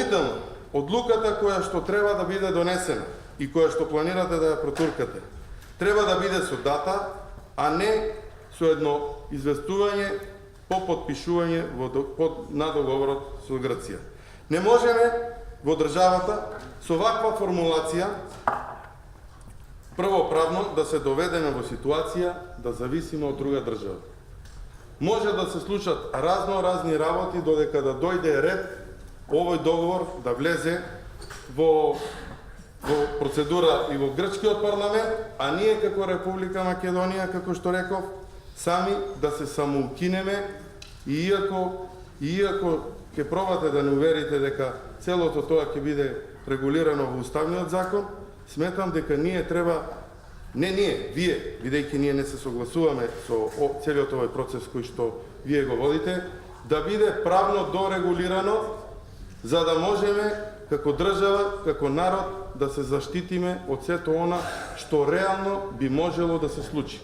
Дополнително, одлуката која што треба да биде донесена и која што планирате да ја протуркате, треба да биде со дата, а не со едно известување по подпишување на договорот со Грција. Не можеме во државата со ваква формулација прво правно да се доведеме во ситуација да зависиме од друга држава. Може да се случат разни работи додека да дојде ред овој договор да влезе во процедура и во грчкиот парламент, а ние како Република Македонија, како што реков, сами да се самоукинеме, и иако ќе пробате да не уверите дека целото тоа ќе биде регулирано во уставниот закон, сметам дека ние треба, не ние, вие, бидејќи ние не се согласуваме со целиот овој процес кој што вие го водите, да биде правно дорегулирано, за да можеме како држава, како народ, да се заштитиме од сето она што реално би можело да се случи.